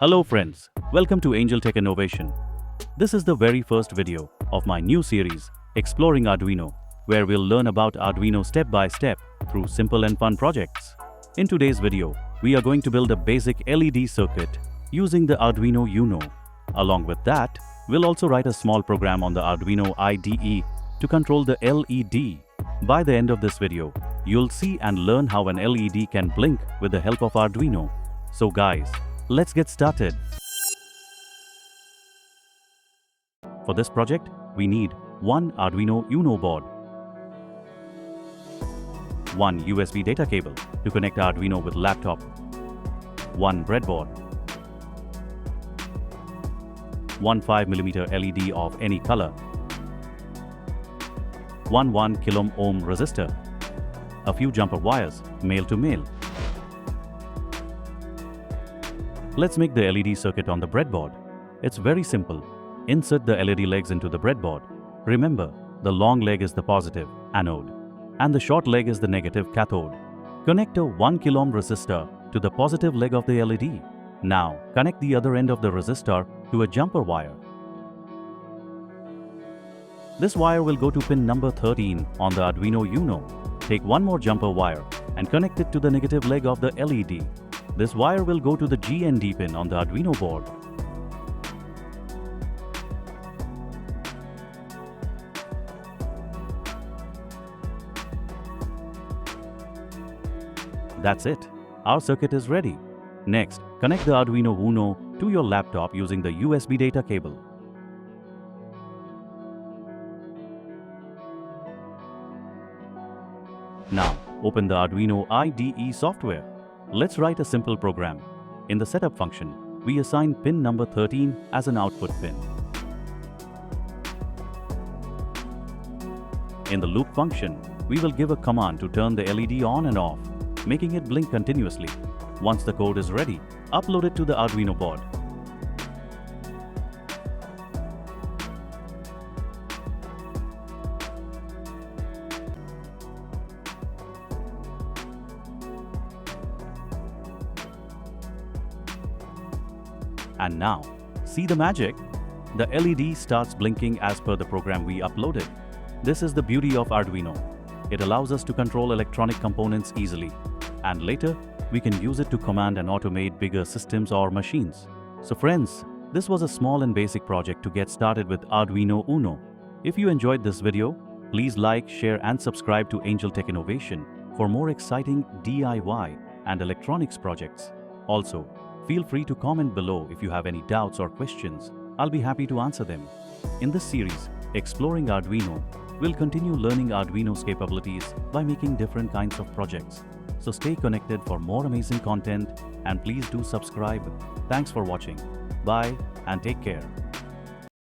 Hello friends, welcome to Angel Techinnovation. This is the very first video of my new series, Exploring Arduino, where we'll learn about Arduino step by step through simple and fun projects. In today's video, we are going to build a basic LED circuit using the Arduino Uno. Along with that, we'll also write a small program on the Arduino IDE to control the LED. By the end of this video, you'll see and learn how an LED can blink with the help of Arduino. So guys, let's get started. For this project, we need one Arduino Uno board, one USB data cable to connect Arduino with laptop, one breadboard, one 5mm LED of any color, one 1 kilo ohm resistor, a few jumper wires, male to male. Let's make the LED circuit on the breadboard. It's very simple. Insert the LED legs into the breadboard. Remember, the long leg is the positive anode and the short leg is the negative cathode. Connect a 1 kilo ohm resistor to the positive leg of the LED. Now, connect the other end of the resistor to a jumper wire. This wire will go to pin number 13 on the Arduino Uno. Take one more jumper wire and connect it to the negative leg of the LED. This wire will go to the GND pin on the Arduino board. That's it. Our circuit is ready. Next, connect the Arduino Uno to your laptop using the USB data cable. Now, open the Arduino IDE software. Let's write a simple program. In the setup function, we assign pin number 13 as an output pin. In the loop function, we will give a command to turn the LED on and off, making it blink continuously. Once the code is ready, upload it to the Arduino board. And now, see the magic? The LED starts blinking as per the program we uploaded. This is the beauty of Arduino. It allows us to control electronic components easily. And later, we can use it to command and automate bigger systems or machines. So friends, this was a small and basic project to get started with Arduino Uno. If you enjoyed this video, please like, share and subscribe to Angel Techinnovation for more exciting DIY and electronics projects. Also, feel free to comment below if you have any doubts or questions. I'll be happy to answer them. In this series, Exploring Arduino, we'll continue learning Arduino's capabilities by making different kinds of projects. So stay connected for more amazing content and please do subscribe. Thanks for watching. Bye and take care.